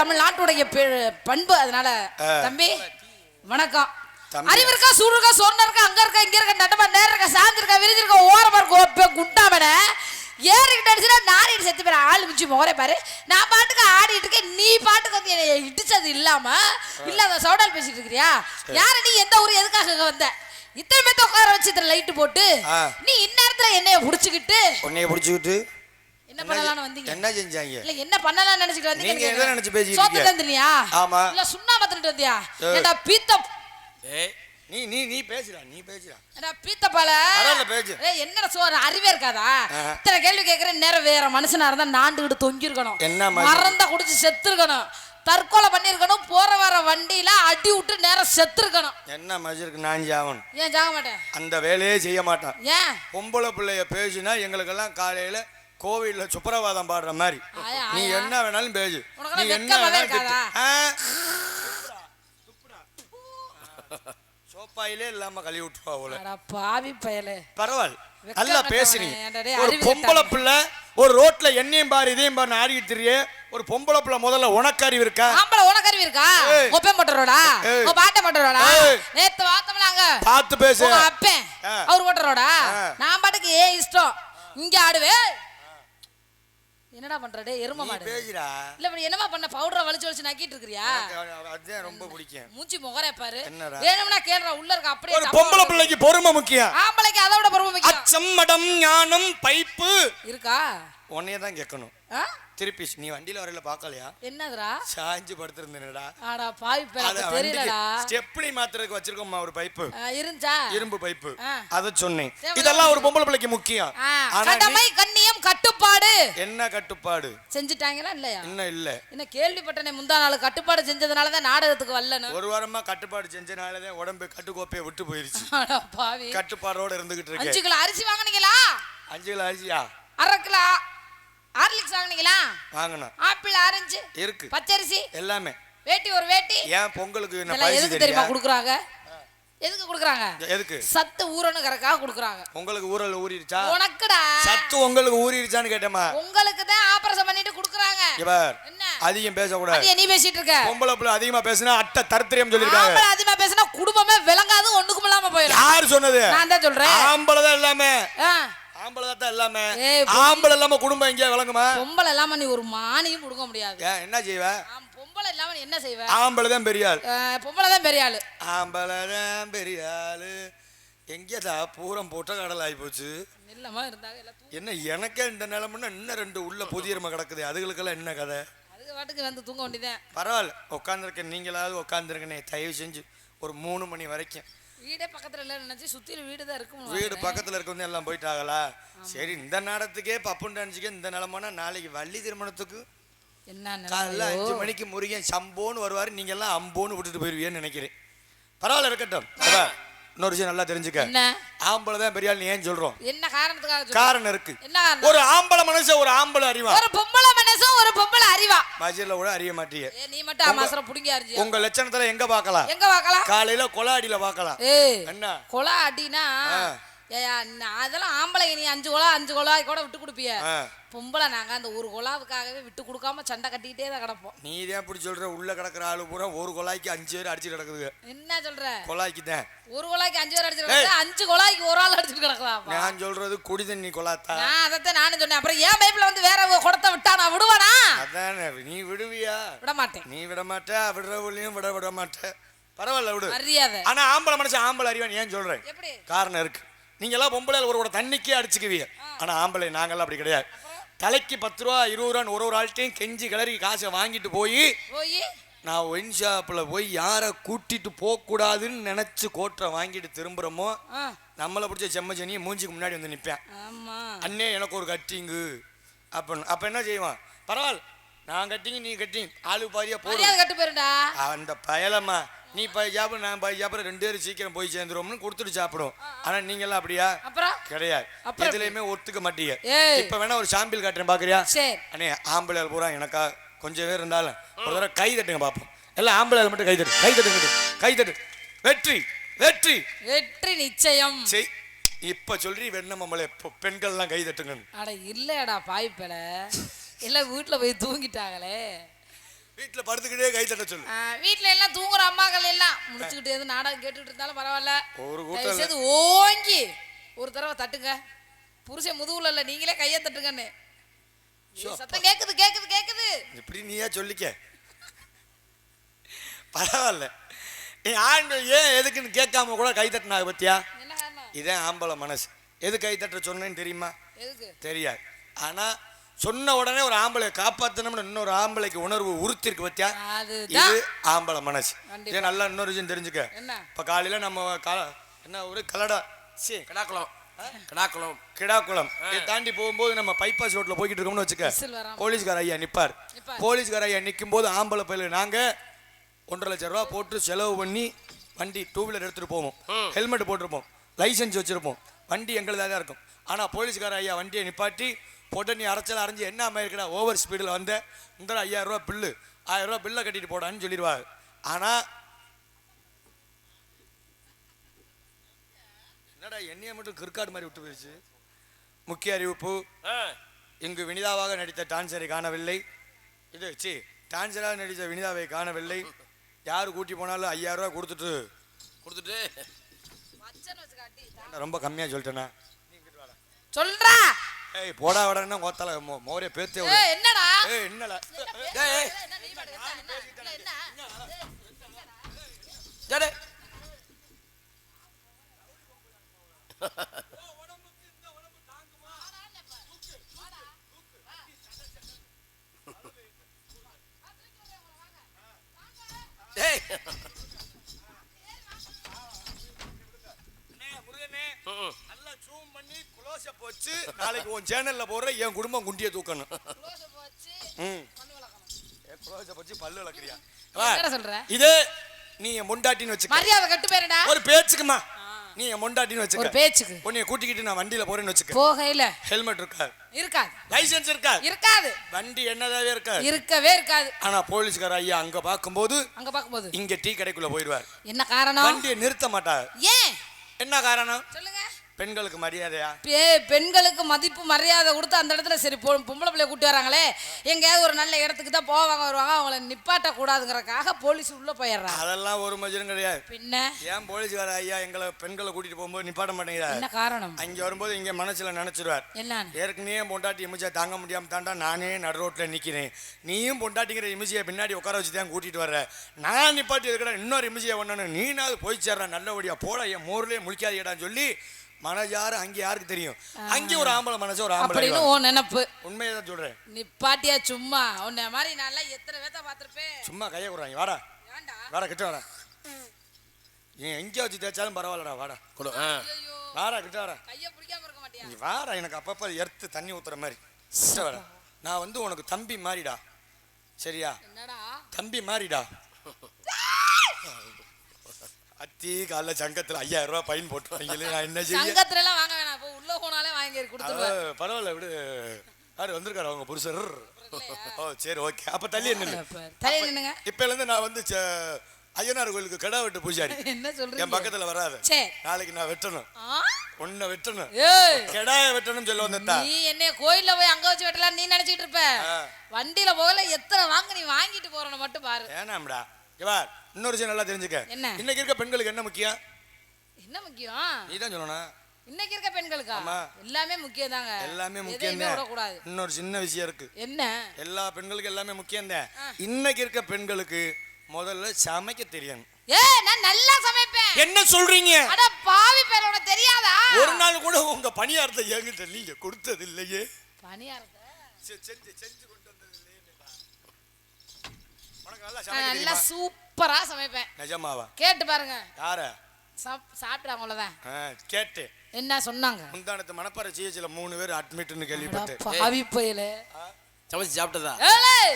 தமிழ்நாட்டுடைய பண்பு. அதனால தம்பி வணக்கம். அறிவு இருக்கா, சூடு இருக்கா, சொன்ன இருக்கா, அங்க இருக்கா, இங்க இருக்க, நட்டமா நேரம் இருக்கா, சாஞ்சு இருக்கா, விரிஞ்சு இருக்கா, ஓரமா இருக்கா, குண்டாமன ஏறிக்கிட்டு அடிச்சுனா நாரிட்டு செத்து போற ஆள் மிச்சு மோரே பாரு. நான் பாட்டுக்கு ஆடிட்டு இருக்கேன், நீ பாட்டுக்கு வந்து இடிச்சது இல்லாம இல்லாத சவுடால் பேசிட்டு இருக்கிறியா? யாரு நீ? எந்த ஊர்? எதுக்காக வந்த? இத்தனை பேத்த உட்கார வச்சு இத்தனை லைட்டு போட்டு நீ இந்நேரத்துல என்னைய புடிச்சுக்கிட்டு என்ன பண்ணலாம்னு வந்தீங்க? என்ன செஞ்சாங்க? இல்ல என்ன பண்ணலாம்னு நினைச்சிட்டு வந்தீங்க? நீங்க என்ன நினைச்சு பேசிட்டீங்க? சோத்துல இருந்தியா? ஆமா. இல்ல சுண்ணாம்பு தட்டிட்டு வந்தியா? ஏடா பீத்த ஏய் நீ பேசுடா, நீ பேசுடா. ஏடா பீத்தப்பால அரல பேசு. ஏய் என்னடா சோறு அறிவே இருக்காதா? இத்தனை கேள்வி கேக்குறேன். நேரா வேற மனுஷனா இருந்தா நாண்டுகிட்டு தொங்கி இருக்கணும். என்ன மறந்தா குடிச்சு செத்து இருக்கணும். தற்கொலை பண்ணி இருக்கணும். போற வர வண்டியில அடி விட்டு நேரா செத்து இருக்கணும். என்ன மஜருக்கு நான் ஜாவன்? ஏன் ஜாக மாட்டேன்? அந்த வேலையே செய்ய மாட்டான். ஏன்? பொம்பளை பிள்ளைய பேசினா எங்களுக்கெல்லாம் காலையில கோவில்ல சுப்ரவாதம் பாடுற மாதிரி. நீ என்ன வேணாலும் பேசு. நீ என்ன வேணாலும் சோப்பாயிலே இல்லாம கழுவி விட்டுருவா போல. பாவி பயலே. பரவாயில்ல, நல்லா பேசுறீங்க. ஒரு பொம்பளை பிள்ளை ஒரு ரோட்ல என்னையும் பாரு இதையும் பாரு ஆடிட்டு தெரியே. ஒரு பொம்பளை பிள்ளை முதல்ல உனக்கு அறிவு இருக்கா? ஆம்பளை உனக்கு அறிவு இருக்கா? ஒப்பே மோட்டரோடா, ஓ பாட்ட மோட்டரோடா. நேத்து வாத்தமலாங்க பாத்து பேசு. உங்க அப்பன் அவர் மோட்டரோடா. நான் பாட்டுக்கு இஷ்டம் இங்க ஆடுவே. என்னடா பண்றடே எரும மாடு பேசுடா. இல்ல இப்படி என்னமா பண்ண? பவுடரை வலிச்சு நக்கிட்டு இருக்கறியா? அதுதான் ரொம்ப பிடிக்கும். மூஞ்சி முகரே பாரு. வேணும்னா கேளுடா, உள்ள இருக்க அப்படியே. ஒரு பொம்பளை பிள்ளைக்கு பொறுமை முக்கியம். ஆம்பளைக்கு அதை விட பொறுமை முக்கியம். அச்சம் மடம் ஞானம் பைப்பு இருக்கா? உன்னையே தான் கேட்கணும். திருப்பி நீ வண்டியில வரல பாக்கலையா? என்னதுடா? சாஞ்சு படுத்திருந்தேனடா. ஆடா பாவி பேர தெரியலடா. ஸ்டெப்னி மாத்திரக்கு வச்சிருக்கோம்மா ஒரு பைப்பு. இருந்துச்சா? இரும்பு பைப்பு. அத சொன்னேன். இதெல்லாம் ஒரு பொம்பளை பிள்ளைக்கு முக்கியம். கடமை கண்ணியம் கட்டுப்பாடு. என்ன கட்டுப்பாடு செஞ்சிட்டாங்களா இல்லையா? இன்னும் இல்ல. என்ன கேள்விப்பட்டனே முந்தா நாள் கட்டுப்பாடு செஞ்சதனால தான் நாடகத்துக்கு வரலன்னு. ஒரு வாரமா கட்டுப்பாடு செஞ்சனால தான் உடம்பு கட்டுக்கோப்பையை விட்டு போயிருச்சு. ஆடா பாவி. கட்டுப்பாடோட இருந்துகிட்டு இருக்கேன். 5 கிலோ அரிசி வாங்குனீங்களா? 5 கிலோ அரிசியா? 1/2 கிலோ ஹார்லிக்ஸ் வாங்குனீங்களா? வாங்குனோம். ஆப்பிள் ஆரஞ்சு இருக்கு. பச்சரிசி எல்லாமே. வேட்டி ஒரு வேட்டி. ஏன் பொங்கலுக்கு என்ன பைசா எதுக்கு தெரியுமா குடுக்குறாங்க? எதுக்கு குடுக்குறாங்க? எதுக்கு? சத்து ஊறணுங்கறதுக்காக குடுக்குறாங்க. உங்களுக்கு ஊறல ஊறிடுச்சா? உனக்குடா சத்து உங்களுக்கு ஊறிடுச்சான்னு கேட்டேமா. உங்களுக்கு தான் ஆபரேஷன் பண்ணிட்டு குடுக்குறாங்க. இவர் என்ன அதிகம் பேச கூடாது. நீ பேசிட்டு இருக்க. பொம்பளை புள்ள அதிகமா பேசினா அட்ட தர்த்திரியம் சொல்லிருக்காங்க. ஆம்பளை அதிகமா பேசினா குடும்பமே விளங்காது, ஒண்ணுக்கும் இல்லாம போயிடும். யார் சொன்னது? நான் தான் சொல்றேன். ஆம்பளை தான் எல்லாமே. ஆம்பளை தான் எல்லாமே. ஆம்பளை இல்லாம குடும்பம் எங்க விளங்குமா? பொம்பளை இல்லாம நீ ஒரு மானியும் புடுங்க முடியாது. என்ன செய்வ? பொம்பளை இல்லாம நீ என்ன செய்வ? ஆம்பளை தான் பெரிய ஆள். பொம்பளை தான் பெரிய ஆளு. ஆம்பளை தான் பெரிய ஆளு. எங்கேடா பூரம் போட்ட கடல் ஆகி போச்சு. இல்லமா இருந்தாங்க எல்லாம். என்ன எனக்கே இந்த நிலைமைன்னா இன்னும் 2 உள்ள புதியரமா கிடக்குது. அதுகளுக்கெல்லாம் என்ன கதை? அதுக்கு வாட்டுக்கு வந்து தூங்க வேண்டியதான். பரவாயில்ல, உட்காந்துருக்கேன். நீங்களாவது உட்காந்துருக்கனே. தயவு செஞ்சு ஒரு 3 மணி வரைக்கும். வீடே பக்கத்துல இல்ல நினைச்சு சுத்தில வீடு தான் இருக்கும். வீடு பக்கத்துல இருக்கவங்க எல்லாம் போயிட்டாங்களா? சரி, இந்த நேரத்துக்கே பப்புன்னு நினைச்சுக்க. இந்த நிலமானா நாளைக்கு வள்ளி திருமணத்துக்கு என்ன காலைல 5 மணிக்கு முருகன் சம்போன்னு வருவாரு. நீங்க எல்லாம் அம்போன்னு விட்டுட்டு போயிருவீன்னு நினைக்கிறேன். பரவாயில்ல, இருக்கட்டும். இன்னொரு விஷயம் நல்லா தெரிஞ்சுக்க. ஆம்பளை தான் பெரிய ஆள் ஏன் சொல்றோம்? என்ன காரணத்துக்காக? காரணம் இருக்கு. ஒரு ஆம்பளை மனுஷன் ஒரு ஆம்பளை அறிவா, ஒரு பொம்பளை மனுஷன் ஒரு பொம்பளை அறிவா. மஜில கூட அறிய மாட்டீங்க. நீ மட்டும் அமாசர புடிங்க அறிஞ்சு. உங்க லட்சணத்துல எங்க பார்க்கலாம்? எங்க பார்க்கலாம்? காலையில கொலாடியில பார்க்கலாம். என்ன கொலாடினா? அதெல்லாம் ஆம்பளை. நீ 5 கொலா கூட விட்டு கொடுப்பிய. பொம்பளை நாங்க அந்த ஒரு கொலாவுக்காகவே விட்டு கொடுக்காம சண்டை கட்டிக்கிட்டே தான் கிடப்போம். நீ தான் இப்படி சொல்ற? உள்ள கிடக்குற ஆளு பூரா ஒரு கொலாய்க்கு 5 பேர் அடிச்சு கிடக்குது. என்ன சொல்ற? கொலாய்க்கு தான் ஒரு கொலாய்க்கு 5 பேர் அடிச்சு கிடக்குது. 5 கொலாய்க்கு ஒரு ஆள் அடிச்சுட்டு கிடக்குதா? நான் சொல்றது குடி தண்ணி கொலாத்தா. நான் அதத்தான் நானும் சொன்னேன். அப்புறம் ஏன் பைப்ல வந்து வேற குடத்தை விட்டா நான் விடுவானா? அதானே. நீ விடுவியா? விட மாட்டேன். நீ விட மாட்ட. விடுறவளையும் விட மாட்டேன். பரவாயில்ல, விடு. அறியாத. ஆனா ஆம்பளை மனுஷன் ஆம்பளை அறிவான் ஏன் சொல்றேன்? காரணம் இருக்கு. நீங்க எல்லாம் பொம்பளை ஒரு தண்ணிக்கே அடிச்சுக்குவீங்க. ஆனா ஆம்பளை நாங்கெல்லாம் அப்படி கிடையாது. தலைக்கு 10 ரூபா 20 ரூபான்னு ஒரு ஆள்கிட்டையும் கெஞ்சி கிளறி காசை வாங்கிட்டு போய் நான் ஒயின் ஷாப்ல போய் யாரை கூட்டிட்டு போக கூடாதுன்னு நினைச்சு கோட்டரை வாங்கிட்டு திரும்புறோமோ நம்மளை பிடிச்ச செம்மச்சனியை மூஞ்சிக்கு முன்னாடி வந்து நிற்பேன். அண்ணே எனக்கு ஒரு கட்டிங்கு அப்படின்னு. அப்ப என்ன செய்வான்? பரவாயில்ல, நான் கட்டிங்க நீ கட்டிங் ஆளு பாரியா போடு கட்டு போயிருண்டா. அந்த பயலம்மா நீ சாப்பிடு நான் சாப்பிட 2 பேரும் சீக்கிரம் போய் சேர்ந்துருவோம்னு கொடுத்துட்டு சாப்பிடும். ஆனா நீங்க எல்லாம் அப்படியா? கிடையாது. எதுலயுமே ஒத்துக்க மாட்டீங்க. இப்ப வேணா ஒரு சாம்பிள் காட்டுறேன், பாக்குறியா? அண்ணே ஆம்பளை பூரா எனக்கா கொஞ்சம் பேர் இருந்தாலும் ஒரு தடவை கை தட்டுங்க பாப்போம். எல்லாம் ஆம்பளை மட்டும் கை தட்டு, கை தட்டு, கை தட்டு. வெற்றி வெற்றி வெற்றி நிச்சயம். சரி, இப்ப சொல்றீ வெண்ணமலை பெண்கள் எல்லாம் கை தட்டுங்க. அட இல்லடா பாய்ப்பல எல்லாம் வீட்டுல போய் தூங்கிட்டாங்களே. வீட்டுல படுத்துக்கிட்டே கை தட்ட சொல்லு. வீட்டுல எல்லாம் தூங்குற அம்மாக்கள் எல்லாம் முடிச்சுக்கிட்டு எது நாடகம் கேட்டுட்டு இருந்தாலும் பரவாயில்ல, ஒரு கூட்டம் ஓங்கி ஒரு தடவை தட்டுங்க. புருஷன் முதுகுல இல்ல, நீங்களே கையை தட்டுங்கன்னு. சத்தம் கேக்குது கேக்குது கேக்குது. இப்படி நீயா சொல்லிக்க பரவாயில்ல. ஆண்கள் ஏன் எதுக்குன்னு கேட்காம கூட கை தட்டினாங்க பத்தியா? இதான் ஆம்பளை மனசு. எது கை தட்ட சொன்னேன்னு தெரியுமா? தெரியாது. ஆனா சொன்ன உடனே ஒரு ஆம்பளை காப்பாத்தணும்னு இன்னொரு ஆம்பளைக்கு உணர்வு உறுத்திருக்கு பத்தியா? இது ஆம்பளை மனசு. இதே நல்லா இன்னொரு விஷயம் தெரிஞ்சுக்க. இப்ப காலையில நம்ம என்ன ஒரு கலடா கிடாக்குளம் தாண்டி போகும்போது நம்ம பைபாஸ் ரோட்ல போய்கிட்டு இருக்கோம்னு வச்சுக்க, போலீஸ்கார ஐயா நிப்பார். போலீஸ்கார ஐயா நிற்கும் போது ஆம்பளை பையில நாங்க 1.5 லட்சம் ரூபா போட்டு செலவு பண்ணி வண்டி 2 வீலர் எடுத்துட்டு போவோம், ஹெல்மெட் போட்டிருப்போம், லைசன்ஸ் வச்சிருப்போம், வண்டி எங்களுதாக தான் இருக்கும். ஆனா போலீஸ்கார ஐயா வண்டியை நிப்பாட்டி போட்டு நீ அரைச்சல் அரைஞ்சி என்ன ஆயிருக்கா ஓவர் ஸ்பீடில் வந்த இந்த 5000 ரூபா பில்லு 1000 ரூபா பில்லை கட்டிட்டு போடான்னு சொல்லிடுவாங்க. ஆனா என்னடா என்னைய மட்டும் கிற்காடு மாதிரி விட்டு போயிடுச்சு. முக்கிய அறிவிப்பு, இங்கு வினிதாவாக நடித்த டான்சரை காணவில்லை. இது டான்சராக நடித்த வினிதாவை காணவில்லை. யாரு கூட்டி போனாலும் 5000 ரூபா கொடுத்துட்டு ரொம்ப கம்மியா சொல்லிட்டேனா சொல்றா. ஏய் போடா வடன்னா கோத்தால மோரே பேத்தே. என்னடா என்னடா நல்லா ஜூம் பண்ணி க்ளோஸ் அப் வச்சு நாளைக்கு உன் சேனல்ல போற என் குடும்பம் குண்டிய தூக்கணும். க்ளோஸ் அப் வச்சு பல்லு விளக்குறியா? என்ன சொல்ற? இது நீ என் முண்டாட்டின்னு வச்சுக்க. மரியாதை கட்டு பேருடா. ஒரு பேச்சுக்குமா நீ என் முண்டாட்டின்னு வச்சுக்க. ஒரு பேச்சுக்கு உன்னை கூட்டிக்கிட்டு நான் வண்டியில போறேன்னு வச்சுக்க. போகையில ஹெல்மெட் இருக்காது, லைசென்ஸ் இருக்காது, வண்டி என்னதாவே இருக்கவே இருக்காது. ஆனா போலீஸ்கார ஐயா அங்க பாக்கும்போது இங்க டீ கடைக்குள்ள போயிடுவார். என்ன காரணம்? வண்டியை நிறுத்த மாட்டார். ஏன்? என்ன காரணம் சொல்லுங்க. பெண்களுக்கு மரியாதையா? பெண்களுக்கு மதிப்பு மரியாதை கொடுத்து அந்த இடத்துல சரி பொம்பளை பிள்ளைய கூட்டி வராங்களே, எங்கேயாவது ஒரு நல்ல இடத்துக்கு தான் போவாங்க வருவாங்க, அவங்கள நிப்பாட்ட கூடாதுங்கிறக்காக போலீஸ் உள்ள போயிடுறாங்க. அதெல்லாம் ஒரு மஜரும் கிடையாது. பின்ன ஏன் போலீஸ்கார ஐயா எங்களை பெண்களை கூட்டிட்டு போகும்போது நிப்பாட்ட மாட்டேங்கிறார்? என்ன காரணம்? அங்க வரும்போது இங்க மனசுல நினைச்சிருவார், என்ன ஏற்கனவே பொண்டாட்டி இமிஜியா தாங்க முடியாம தாண்டா நானே நடு ரோட்ல நிக்கிறேன், நீயும் பொண்டாட்டிங்கிற இமிஜியை பின்னாடி உட்கார வச்சு தான் கூட்டிட்டு வர்ற, நான் நிப்பாட்டி இருக்கிற இன்னொரு இமிஜியை ஒண்ணு நீனாவது போய் சேர்ற நல்லபடியா போட, என் மோர்லயே முழிக்காதீடான்னு சொல்லி மனஜாரு அங்க யாருக்கு தெரியும்? அங்க ஒரு ஆம்பளை மனசு ஒரு ஆம்பளை நினைப்பு. உண்மையதான் சொல்றேன். நிப்பாட்டியா சும்மா உன்ன மாதிரி நல்லா எத்தனை பேத்த பாத்திருப்பேன். சும்மா கைய குறாங்க. வாடா வாடா கிட்ட வாடா, நீ எங்க வச்சு தேய்ச்சாலும் பரவாயில்லடா, வாடா கொடு. வாடா கிட்ட வாடா, கைய பிடிக்காம இருக்க மாட்டியா? நீ வாடா, எனக்கு அப்பப்ப எர்த்து தண்ணி ஊத்துற மாதிரி வாடா. நான் வந்து உனக்கு தம்பி மாறிடா, சரியா? என்னடா தம்பி மாறிடா. அத்தி கால சங்கத்துல 5000 ரூபாய் பைன் போட்டுருவாங்க. நான் என்ன செய்ய? சங்கத்துல எல்லாம் வாங்க வேணாம், இப்போ உள்ள போனாலே வாங்கி கொடுத்துருவேன். பரவாயில்ல விடு. யாரு வந்திருக்காரு அவங்க புருஷர்? ஓ சரி ஓகே, அப்ப தள்ளி நின்னுங்க. இப்பல இருந்து நான் வந்து ஐயனார் கோயிலுக்கு கடா வெட்டு பூஜாரி. என்ன சொல்றீங்க? என் பக்கத்துல வராத. நாளைக்கு நான் வெட்டணும், உன்னை வெட்டணும், கெடாய வெட்டணும் சொல்ல வந்தா. நீ என்ன கோயில்ல போய் அங்க வச்சு வெட்டலாம் நீ நினைச்சிட்டு இருப்ப, வண்டியில போகல எத்தனை வாங்க நீ வாங்கிட்டு போறன்னு மட்டும் பாரு. ஏனாம்டா இவார் இன்னொரு விஷயம் நல்லா தெரிஞ்சுக்க. இன்னைக்கு இருக்க பெண்களுக்கு என்ன முக்கியம்? என்ன முக்கியம்? நீதான் சொல்லணும். இன்னைக்கு இருக்க பெண்களுக்கு எல்லாமே முக்கியம் தாங்க. எல்லாமே முக்கியம் தான். இன்னொரு சின்ன விஷயம் இருக்கு. என்ன? எல்லா பெண்களுக்கும் எல்லாமே முக்கியம் தான். இன்னைக்கு இருக்க பெண்களுக்கு முதல்ல சமைக்க தெரியும். நான் நல்லா சமைப்பேன். என்ன சொல்றீங்க? அட பாவி பேர், உனக்கு தெரியாதா? ஒரு நாள் கூட உங்க பணியாரத்தை என்கிட்ட நீங்க கொடுத்தது இல்லையே. பணியாரத்தை செஞ்சு கொண்டு வந்தது இல்லையே. நல்லா சூப்பரா சமைப்பேன். நிஜமாவா? கேட்டு பாருங்க. யார? சாப்பிட்டாங்க அவ்வளவுதான். கேட்டு என்ன சொன்னாங்க? முந்தானத்து மணப்பாறை சிஹெச்ல 3 பேர் அட்மிட்னு கேள்விப்பட்டேன். பாவி பயல சமைச்சு சாப்பிட்டதா?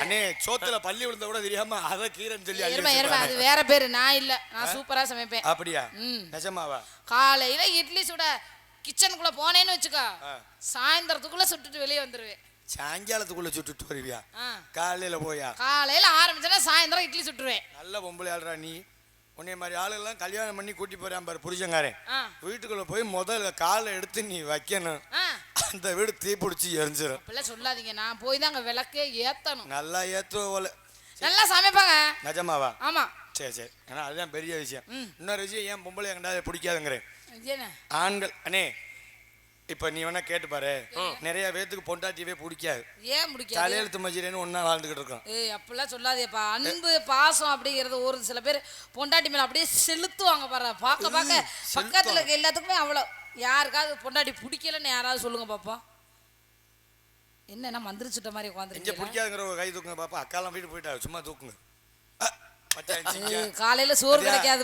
அண்ணே சோத்துல பள்ளி விழுந்த கூட தெரியாம அத கீரைன்னு சொல்லி அது வேற பேரு, நான் இல்ல, நான் சூப்பரா சமைப்பேன். அப்படியா? நிஜமாவா? காலையில இட்லி சுட கிச்சனுக்குள்ள போனேன்னு வச்சுக்கோ, சாயந்தரத்துக்குள்ள சுட்டுட்டு வெளியே வந்துருவேன். சாயங்காலத்துக்குள்ள சுட்டுட்டு வருவியா? காலையில போயா? காலையில ஆரம்பிச்சா சாயந்தரம் இட்லி சுட்டுருவேன். நல்ல பொம்பளை ஆள்றா நீ. உன்னை மாதிரி ஆளுகள்லாம் கல்யாணம் பண்ணி கூட்டி போறான் பாரு புருஷங்காரன், வீட்டுக்குள்ள போய் முதல்ல காலை எடுத்து நீ வைக்கணும், அந்த வீடு தீ பிடிச்சி எரிஞ்சிடும். சொல்லாதீங்க, நான் போய் தான் அங்க விளக்கே ஏத்தணும். நல்லா ஏத்துவோல. நல்லா சமைப்பாங்க. நிஜமாவா? ஆமா. சரி சரி. ஏன்னா அதுதான் பெரிய விஷயம். இன்னொரு விஷயம், ஏன் பொம்பளை எங்கடா பிடிக்காதுங்கிறேன். ஆண்கள் அண்ணே இப்ப நீ வேணா கேட்டு பாரு, நிறைய பேத்துக்கு பொண்டாட்டியவே பிடிக்காது. ஏன் பிடிக்காது? தலையெழுத்து மஜிரேன்னு ஒன்னா வாழ்ந்துகிட்டு இருக்கோம். அப்படிலாம் சொல்லாதேப்பா. அன்பு பாசம் அப்படிங்கிறது ஒரு சில பேர் பொண்டாட்டி மேல அப்படியே செலுத்துவாங்க பாரு. பார்க்க பக்கத்துல இருக்க எல்லாத்துக்குமே அவ்வளோ. யாருக்காவது பொண்டாட்டி பிடிக்கலன்னு யாராவது சொல்லுங்க பாப்பா. என்ன மந்திரிச்சிட்ட மாதிரி உட்காந்துருக்கீங்க? பிடிக்காதுங்கிற ஒரு கை தூக்குங்க பாப்பா. அக்காலாம் வீட்டு போயிட்டா, சும்மா தூக்குங்க. காலையில சோறு கிடைக்காது.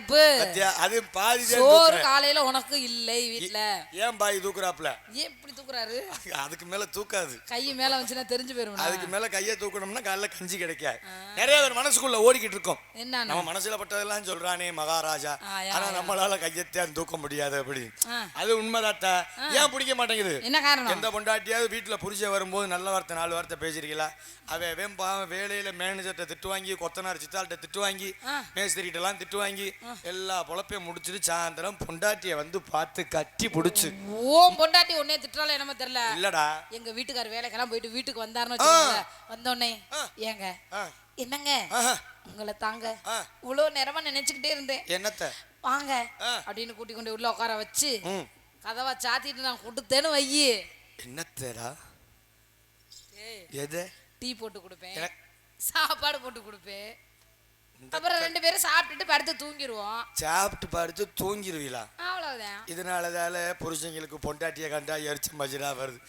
அது பாதி சோறு காலையில உனக்கு இல்லை வீட்டுல. ஏன் பாய் தூக்குறாப்ல? ஏன் இப்படி தூக்குறாரு? அதுக்கு மேல தூக்காது. கை மேல வந்துச்சுன்னா தெரிஞ்சு போயிரும். அதுக்கு மேல கையை தூக்கணும்னா காலைல கஞ்சி கிடைக்காது. நிறைய பேர் மனசுக்குள்ள ஓடிக்கிட்டு இருக்கோம். என்ன நம்ம மனசுல பட்டதெல்லாம் சொல்றானே மகாராஜா, ஆனா நம்மளால கையத்தான் தூக்க முடியாது அப்படி. அது உண்மைதாத்தா. ஏன் பிடிக்க மாட்டேங்குது? என்ன காரணம்? எந்த பொண்டாட்டியாவது வீட்டுல புருஷன் வரும்போது நல்ல வார்த்தை 4 வார்த்தை பேசிருக்கீங்களா? அவன் வேலையில மேனேஜர்கிட்ட திட்டு வாங்கி, கொத்தனார் சித்தாள்கிட்ட திட்டு வாங்கி, மேஸ்திரிகிட்ட எல்லாம் திட்டு வாங்கி, எல்லா பொழப்பையும் முடிச்சுட்டு சாயந்தரம் பொண்டாட்டிய வந்து பார்த்து கட்டி புடிச்சு. பொண்டாட்டி உடனே திட்டால என்னமோ தெரியல. இல்லடா, எங்க வீட்டுக்கார வேலைக்கெல்லாம் போயிட்டு வீட்டுக்கு வந்தாருன்னு வந்தோடனே, ஏங்க என்னங்க உங்களை தாங்க இவ்வளவு நேரமா நினைச்சுக்கிட்டே இருந்தேன், என்னத்த வாங்க அப்படின்னு கூட்டி கொண்டு உள்ள உட்கார வச்சு கதவா சாத்திட்டு நான் கொடுத்தேன்னு வையி. என்னத்தடா? எது? டீ போட்டு கொடுப்பேன், சாப்பாடு போட்டு கொடுப்பேன். அப்புறம் 2 பேரும் சாப்பிட்டுட்டு படுத்து தூங்கிடுவோம். சாப்பிட்டு படுத்து தூங்கிடுவீங்களா? அவ்வளவுதான். இதனாலதால புருஷங்களுக்கு பொண்டாட்டிய கண்டா எரிச்சு மஜிரா வருது.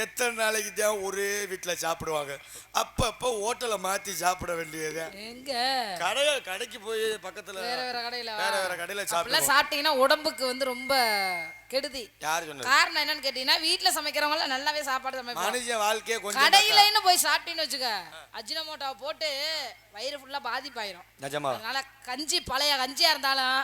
எத்தனை நாளைக்கு தான் ஒரே வீட்டுல சாப்பிடுவாங்க? அப்பப்ப ஹோட்டலை மாத்தி சாப்பிட வேண்டியது. எங்க கடைக்கு போய் பக்கத்துல வேற வேற கடையில சாப்பிட்டீங்கன்னா உடம்புக்கு வந்து ரொம்ப கெடுதி. யாரு சொன்னது? காரணம் என்னன்னு கேட்டீங்கன்னா, வீட்டுல சமைக்கிறவங்க நல்லாவே சாப்பாடு சமைப்பாங்க. மனுஷ வாழ்க்கையே கொஞ்சம் கடையிலன்னு போய் சாப்பிட்டீன்னு வச்சுக்க, அஜினமோட்டோவை போட்டு வயிறு ஃபுல்லா பாதிப்பாயிரும். அதனால கஞ்சி பழைய கஞ்சியா இருந்தாலும்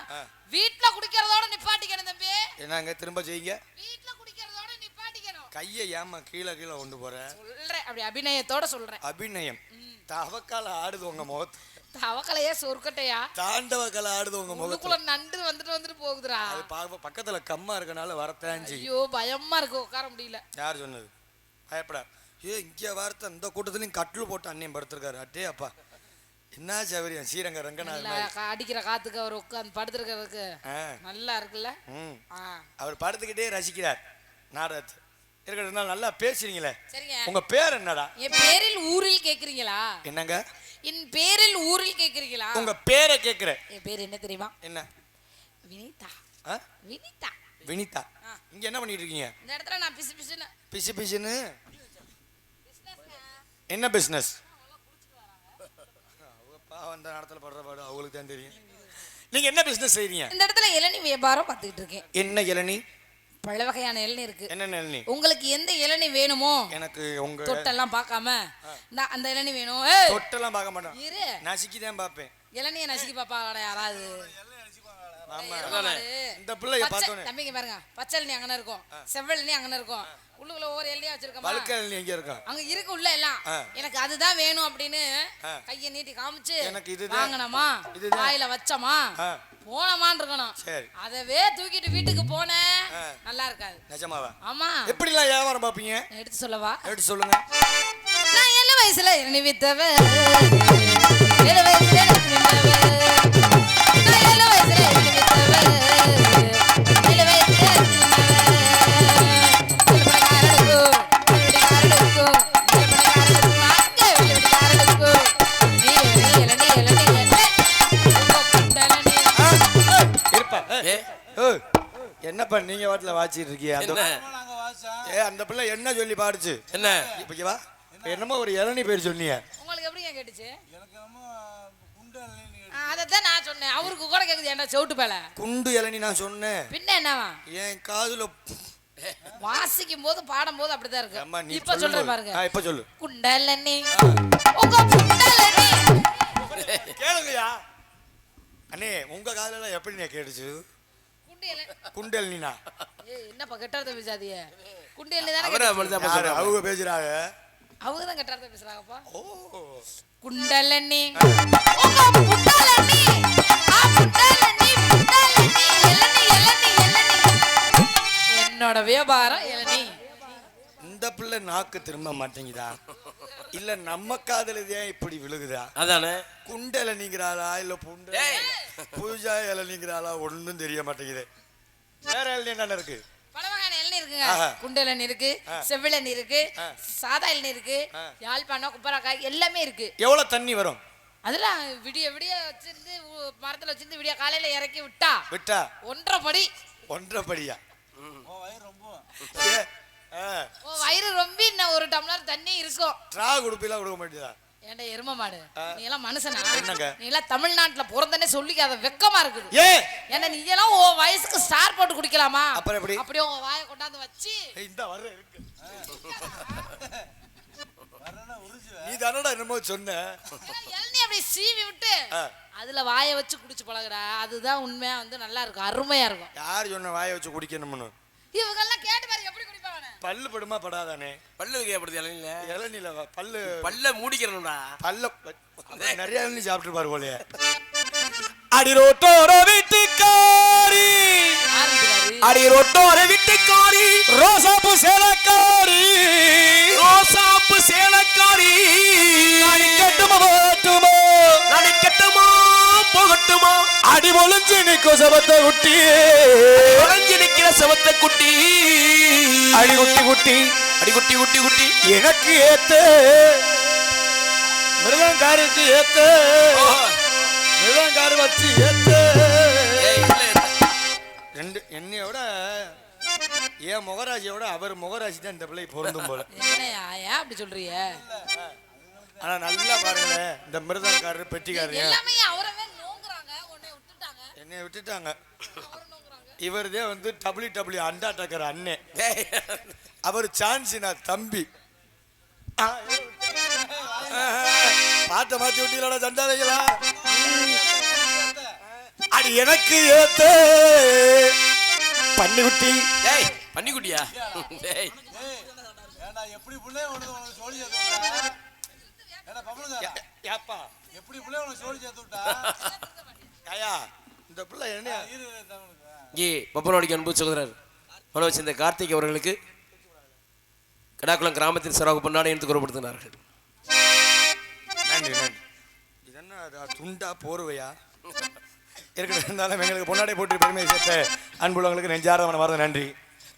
வீட்டுல குடிக்கிறதோட நிப்பாட்டிக்கணும் தம்பி. என்னங்க திரும்ப செய்யுங்க. வீட்டுல குடிக்கிறதோட நிப்பாட்டிக்கணும். கையை ஏமா கீழே கொண்டு போறேன் சொல்றேன். அப்படி அபிநயத்தோட சொல்றேன். அபிநயம் தவக்கால ஆடுது உங்க முகத்து. தவக்கலையா சொர்க்கட்டையா? தாண்டவக்கலை ஆடுது உங்க முகத்துல. நண்டு வந்துட்டு போகுதுடா. அது பக்கத்துல கம்மா இருக்கனால வரத்தான் செய்யும். ஐயோ பயமா இருக்கு, உட்கார முடியல. யார் சொன்னது? பயப்படா. இங்க வார்த்தை இந்த கூட்டத்துலயும் கட்டில் போட்டு அண்ணன் படுத்திருக்காரு. அட்டே அப்பா என்ன சௌகரியம். ஸ்ரீரங்க ரங்கநாதன் அடிக்கிற காத்துக்கு அவர் உட்காந்து படுத்திருக்கிறதுக்கு நல்லா இருக்குல்ல. அவர் படுத்துக்கிட்டே ரசிக்கிறார் நாடகத்தை. இருக்கிறதுனால நல்லா பேசுறீங்களே. உங்க பேர் என்னடா? என் பேரில் ஊரில் கேக்குறீங்களா? என்னங்க? என் பேரில் ஊரில் கேக்குறீங்களா? உங்க பேரை கேக்குறேன். என் பேர் என்ன தெரியுமா? என்ன? வினிதா. வினிதா. வினிதா. இங்க என்ன பண்ணிட்டு இருக்கீங்க? இந்த இடத்துல நான் பிசு பிசுன்னு என்ன பிசினஸ்? அந்த இடத்துல படுற பாடு அவங்களுக்கு தான் தெரியும். நீங்க என்ன பிசினஸ் செய்றீங்க? இந்த இடத்துல இளநீ வியாபாரம் பார்த்துக்கிட்டு இருக்கேன். என்ன இளநீ? பல வகையான இளநீ இருக்கு. என்ன இளநீ? உங்களுக்கு எந்த இளநீ வேணுமோ? எனக்கு உங்க தொட்டெல்லாம் பார்க்காம அந்த இளநீ வேணும். தொட்டெல்லாம் பார்க்க மாட்டேன், இரு நசுக்கி தான் பார்ப்பேன். இளநியை நசுக்கி பாப்பாடா யாராவது? இந்த பிள்ளைய பார்த்தோனே தம்பிங்க பாருங்க, பச்சை இளநீ அங்கன இருக்கும், செவ்வல் இளநீ அங்கன இருக்கும், உள்ளுக்குள்ள ஒவ்வொரு இளநியா வச்சிருக்கோம். பல்க இளநீ எங்க இருக்கும்? அங்க இருக்கு உள்ள எல்லாம். எனக்கு அதுதான் வேணும் அப்படின்னு கையை நீட்டி காமிச்சு எனக்கு இது வாங்கணுமா, வாயில வச்சமா போனமான்னு இருக்கணும். அதவே தூக்கிட்டு வீட்டுக்கு போனேன் நல்லா இருக்காது. நிஜமாவா? ஆமா. எப்படி எல்லாம் வியாபாரம் பாப்பீங்க? எடுத்து சொல்லவா? எடுத்து சொல்லுங்க. நான் 7 வயசுல இளநீ வித்தவ, 7 வயசுல என்னப்பா நீங்க வாட்டில வாச்சிட்டு இருக்கீங்க? அந்த பிள்ளை என்ன சொல்லி பாடுச்சு? என்ன இப்ப என்னமோ ஒரு இளநீ பேர் சொன்னீங்க. உங்களுக்கு எப்படி கேட்டுச்சு? அதத்தான் நான் சொன்னேன். அவருக்கு கூட கேக்குது என்ன செவுட்டு பேல குண்டு இளநீ நான் சொன்னேன். பின்ன என்னவா? என் காதுல வாசிக்கும் போது பாடும் போது அப்படிதான் இருக்கு. இப்ப சொல்றேன் பாருங்க. இப்ப சொல்லு. குண்டலனி உங்க குண்டலனி கேளுங்கயா அண்ணே. உங்க காதுல எப்படி கேட்டுச்சு? குண்டலனினா என்னப்பா கெட்டார்த்த பேசாதீங்க. குண்டலனி தானே அவங்க பேசுறாங்க. அவங்க தான் கெட்டார்த்த பேசுறாங்கப்பா. ஓ குண்டலனி உங்க குண்டலனி குண்டலனி குண்டலனி இளநீ இளநீ இளநீ. என்னோட வியாபாரம் இளநீ. இந்த பிள்ளை நாக்கு திரும்ப மாட்டேங்குதா? இல்ல நம்ம காதல ஏன் இப்படி விழுகுதா? அதானே குண்டல நீங்கிறாளா இல்ல புண்ட பூஜா இல நீங்கிறாளா ஒண்ணும் தெரிய மாட்டேங்குது. வேற இளநீ என்ன இருக்கு? பல வகையான இளநீ இருக்குங்க. குண்டு இளநீ இருக்கு, செவ்விளநீ இருக்கு, சாதா இளநீ இருக்கு, யாழ்ப்பாணம் குப்பரக்காய் எல்லாமே இருக்கு. எவ்வளவு தண்ணி வரும்? அதெல்லாம் விடிய விடிய வச்சிருந்து மரத்துல வச்சிருந்து விடிய காலையில இறக்கி விட்டா 1.5 படி. 1.5 படியா? வயிறு ரொம்ப இன்னும் 1 டம்ளர் தண்ணி இருக்கும். ட்ரா குடுப்பிலாம் கொடுக்க மாட்டேதா? ஏண்டா எரும மாடு, நீ எல்லாம் மனுஷனா? என்னங்க நீ எல்லாம் தமிழ்நாட்டுல பிறந்தனே சொல்லிக்காத, வெக்கமா இருக்குது. ஏன்னா நீ எல்லாம் உன் வயசுக்கு ஸ்டார் போட்டு குடிக்கலாமா? அப்புறம் எப்படி? அப்படியே உன் வாயை கொண்டாந்து வச்சு இந்த வர இருக்கு. நீ தானடா என்னமோ சொன்ன. இளநீ அப்படியே சீவி விட்டு அதுல வாயை வச்சு குடிச்சு பழகுடா. அதுதான் உண்மையா வந்து நல்லா இருக்கும், அருமையா இருக்கும். யார் சொன்ன வாயை வச்சு குடிக்கணும்னு? இவங்க எல்லாம் கேட்டு பாரு எப்படி குடிப்பாங்க. பல்லு படுமா படாதானே? பல்லு கேப்படுது இளநில. இளநில பல்லு பல்ல மூடிக்கிறணும்டா. பல்ல நிறைய இளநீ சாப்பிட்டு பாரு போலயே. அடி ரோட்டோர வீட்டுக்காரி, அடி ரோட்டோர வீட்டுக்காரி, ரோசாப்பு சேலக்காரி, ரோசாப்பு சேலக்காரி, நடிக்கட்டுமா போகட்டுமா, நடிக்கட்டுமா போகட்டுமா, அடி ஒளிஞ்சு நிற்கும் சவத்தை குட்டி, ஒளிஞ்சு நிற்கிற சவத்தை குட்டி, அடி குட்டி குட்டி, அடி குட்டி குட்டி குட்டி, எனக்கு ஏத்து மிருகங்காருக்கு ஏத்து, மிருகங்காரு வச்சு ஏத்து. ரெண்டு என்னையோட என் முகராஜியோட அவர் முகராஜி தான் இந்த பிள்ளை பொருந்தும் போல. ஏன் அப்படி சொல்றீங்க? ஆனா நல்லா பாருங்க, இந்த மிருதங்காரர் பெட்டிக்காரர் என்னை விட்டுட்டாங்க. இவர்தே வந்து WW அண்டா டக்கர் அண்ணே, அவர் சான்சினா தம்பி. பாட்ட மாத்தி விட்டீங்களா சண்டாதைகளா? அடி எனக்கு ஏத்த பன்னிக்குட்டி. பன்னிக்குட்டியா? எப்படி புள்ளே உனக்கு சொல்லி ஏப்பா எப்படி புள்ளே உனக்கு சொல்லி சேர்த்து விட்டா? ஐயா இந்த பிள்ளை என்ன ஏ பப்பனோடிக்கு அன்பு சகோதரர் மனோ இந்த கார்த்திக் அவர்களுக்கு கடாக்குளம் கிராமத்தின் சிறப்பு பொன்னாடை எடுத்து கூறப்படுத்தினார்கள். நன்றி நன்றி. இது என்ன துண்டா போர்வையா இருந்தாலும் எங்களுக்கு பொன்னாடை போட்டு பெருமை சேர்த்த அன்புள்ளவங்களுக்கு நெஞ்சாரமான வார்த்தை நன்றி.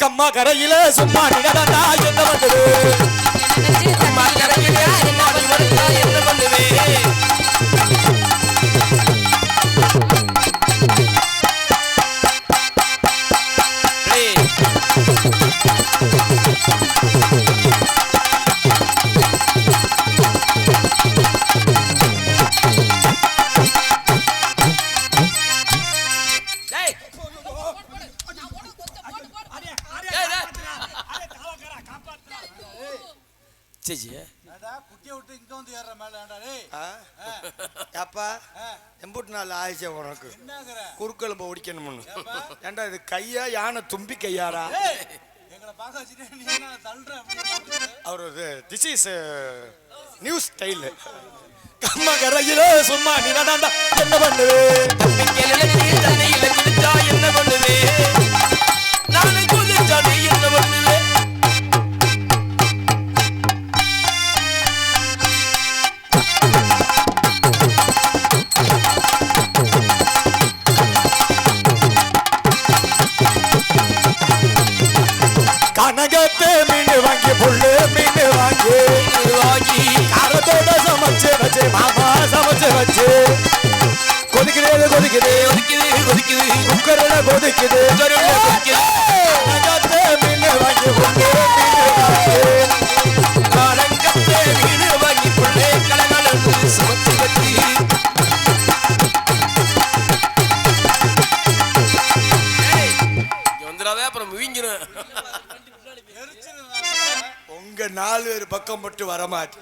கம்மா கரையில சும்மா நிகழ்ந்தா என்ன பண்ணுது? கம்மா கரையில என்ன பண்ணுவே? குட்டியை விட்டு இங்க வந்து ஏற மேல அப்பா எம்பூட்டு நாள் ஆயிடுச்சே உனக்கு குறுக்கெலும்பு ஒடிக்கணும்னு. ஏண்டா இது கையா யானை தும்பி கையாரா? எங்களை பார்க்க வச்சுட்டு நீ என்ன தள்ளுற? அவர் திஸ் இஸ் நியூ ஸ்டைல். கம்மா கரையில சும்மா நீ நடந்தா என்ன பண்ணுவே? என்ன பண்ணுவே? நானே குதிச்சானே என்ன பண்ணுவே? கனகத்தை மீன் வாங்கி புல்லு மீன் வாங்கி காரத்தோட சமைச்சு வச்சு மாமா சமைச்சு வச்சு கொதிக்குது கொதிக்குது கொதிக்குது குக்கரில் கொதிக்குது. கனகத்தை மீன் வாங்கி புல்லு மீன் வாங்கி புல்லு கலகலன்னு சமைச்சு வச்சு வந்துடாத அப்புறம் வீங்கிடும். உங்க 4 பேர் பக்கம் மட்டும் வரமாட்டு.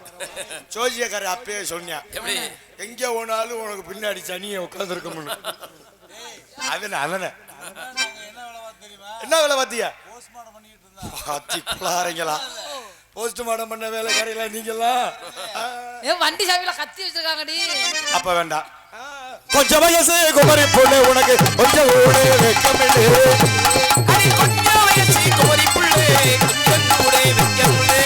சோசியக்காரர் அப்பயே சொன்னியா எப்படி எங்க போனாலும் உனக்கு பின்னாடி சனியை உட்காந்துருக்கணும். அதன என்ன வேலை பார்த்தியா? போஸ்ட்மார்ட்டம் பண்ண வேலை கரையில நீங்கெல்லாம் வண்டி சாவியில கத்தி வச்சிருக்காங்கடி. அப்ப வேண்டாம். கொஞ்சம் வயசு குமரி புள்ளை உனக்கு கொஞ்சம் கூட வெக்கமில்லை. கொஞ்சம் வயசு குமரி புள்ளை கொஞ்சம் கூட வெக்கமில்லை.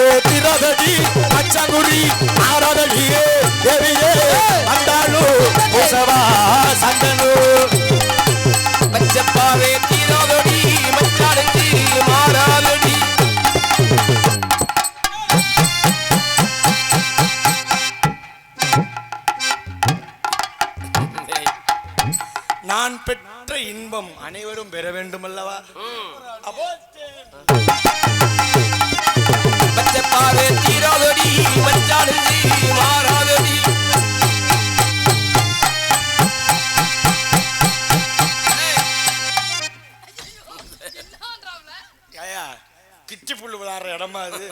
பார்வை திரதடி மச்சங்குடி ஆராதடியே தேவியே அந்தாளு பூசவா சந்தனு பச்சப்பாவே தீராதடி மச்சானஞ்சி மாறாதடி. நான் பெற்ற இன்பம் அனைவரும் பெற வேண்டும் அல்லவா? பச்சப்பாவே தீராதடி மச்சானஞ்சி மாறாதடி. கிச்சி புல்லு விளையாடுற இடமா அது?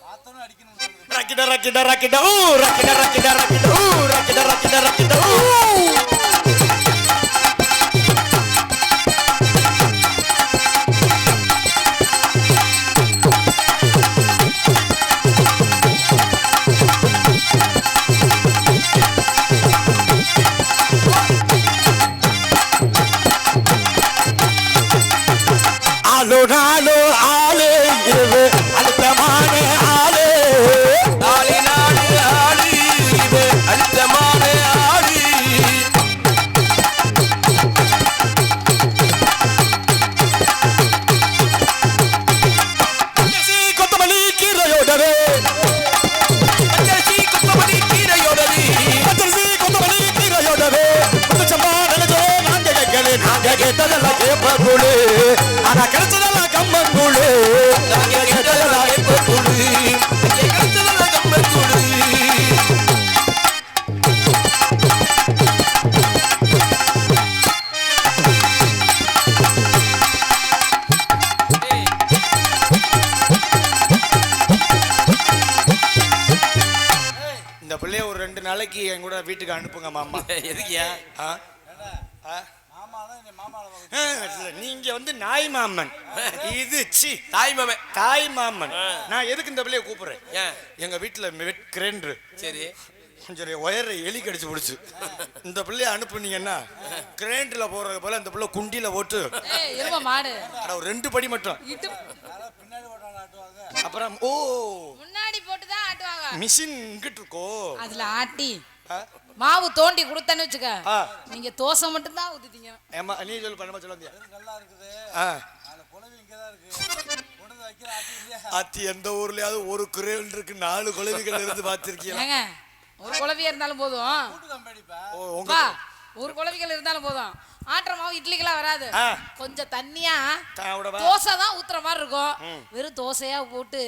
பார்த்தோன்னு அடிக்கணும். ரக்கிட ரக்கிட ரக்கிட ஊ ரக்கிட ரக்கிட ரக்கிட ஊ ரக்கிட ரக்கிட ரக்கிட ஊ. ஆளு நாளு ஆளு இரவு அழுத்தமான ஆளு நாளை நாடு ஆடு இது அழுத்தமான ஆடு. கொத்தமல்லி கீரையோடவே பச்சரிசி கொத்தமல்லி கீரையோடது. பச்சரிசி கொத்தமல்லி கீரையோடவே சம்பா நினைச்சோ நாங்க கேட்கல நாங்க கேட்டதெல்லாம் கேப்பக்கூடு ஆனா கிடைச்சதெல்லாம் கம்மங்கூடு நாங்க கேட்டதெல்லாம் ஏற்பக்கூடு இங்கே கிடைச்சதெல்லாம் கம்மக்கூடு. இந்த பிள்ளைய ஒரு 2 நாளைக்கு என் கூட வீட்டுக்கு அனுப்புங்க மாமா. எதுக்கியா? ஆ? ஆ? மாமா தான் என்னை மாமாவை பார்க்க நீங்க வந்து நாய் மாமன், இது சி தாய் மாமே. தாய் மாமன். நான் எதுக்கு இந்த பிள்ளைய கூப்பிடுறேன்? ஏன்? எங்க வீட்டுல கிரைண்டர் சரி. கொஞ்சம் ஒயரை எலி கடிச்சு பிடிச்சு. இந்த பிள்ளைய அனுப்புனீங்கன்னா கிரைண்டர்ல போறது போல இந்த பிள்ளை குண்டியில போட்டு ஏய் எருமை மாடு அட ஒரு 2 படி மட்டும் யாராவது பின்னாடி ஓட்டாங்க ஆட்டுவாங்க. அப்புறம் ஓ முன்னாடி போட்டு தான் ஆட்டுவாங்க. மிஷின் இங்கிட்டு இருக்கோ. அதுல ஆட்டி ஆ? மாவு தோண்டி கொடுத்தேன்னு வச்சுக்க, ஆ. நீங்க தோசை மட்டும் தான் ஊத்திட்டீங்க. ஏமா நீ சொல்லு பண்ணமா சொல்லுங்க. நல்லா இருக்குது. ஆ அதில் குழவி இங்கே தான் இருக்கு. கொண்டு வந்து வைக்கிற ஆட்டி இல்லையா? அத்தி எந்த ஊர்லயாவது ஒரு கிரைண்டருக்கு 4 குழவிகள் இருந்து பார்த்திருக்கீங்களா? ஏங்க ஒரு குழவியா இருந்தாலும் போதும், கூட்டு கம்பெனிப்பா. ஓ உங்க பா ஒரு குழவிகள் இருந்தாலும் போதும். ஆட்டுற மாவு இட்லிக்கெல்லாம் வராது. ஆ. கொஞ்சம் தண்ணியா தாவோட வா. தோசை தான் ஊத்துற மாதிரி இருக்கும். வெறும் தோசையா போட்டு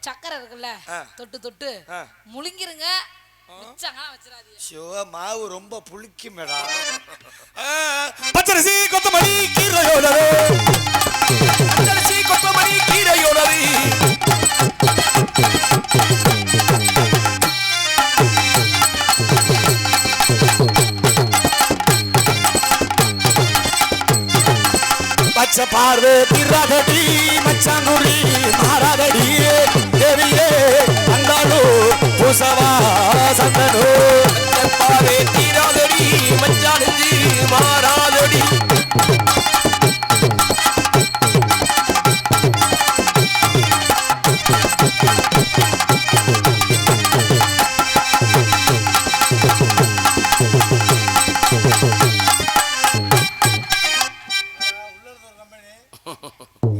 சக்கரை இருக்குல்ல ஆ. தொட்டு தொட்டு ஆ. முழுங்கிருங்க. மிச்சங்கலாம் வச்சிடாதீங்க. ஷோ மாவு ரொம்ப புளிக்கும் மேடா. பச்சரிசி கொத்தமல்லி கீரையோடவே பச்சரிசி கொத்தமல்லி கீரையோடது. பச்சை பார்வை திராதடி மச்சாங்குடி மாறாதடி தேவியே அந்தாளு பூசவா சந்தனு பச்சப்பாவே தீராதடி மச்சானஞ்சி மாறாதடி.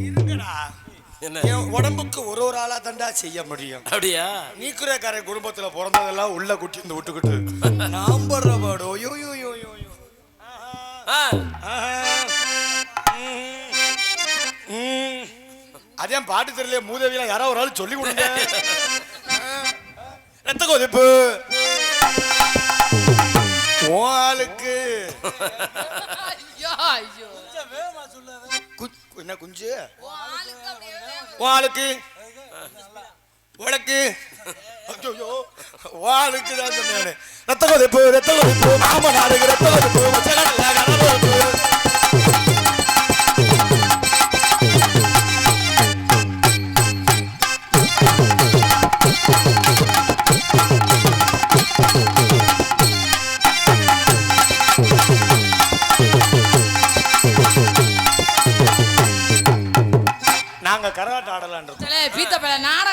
இருங்கடா. என்ன? என் உடம்புக்கு ஒரு ஆளா தண்டா செய்ய முடியும். அப்படியா? நீக்குறக்கார குடும்பத்துல பிறந்ததெல்லாம் உள்ள குட்டி இந்த விட்டுக்கிட்டு நாம் படுற பாடோ யோ யோ யோ யோ யோ. ஆ. அதே பாட்டு தெரியல மூதவியா யாராவது ஒரு ஆள் சொல்லி கொடுங்க. ரத்த கொதிப்பு உன் ஆளுக்கு ஐயோ ஐயோ கொஞ்சம் வேகமா சொல்லு அதை. என்ன குஞ்சு உன் ஆளுக்கு அப்படியே உன் ஆளுக்கு உனக்கு ஐயோ உன் ஆளுக்கு தான் சொன்னேன். ரத்த கொதிப்பு மாமனாருக்கு ரத்த கொதிப்பு மச்சகடல கடலோப்பு. நாங்க கரகாட்டம் ஆடலான் இருக்கோம். பீத்த பல நாட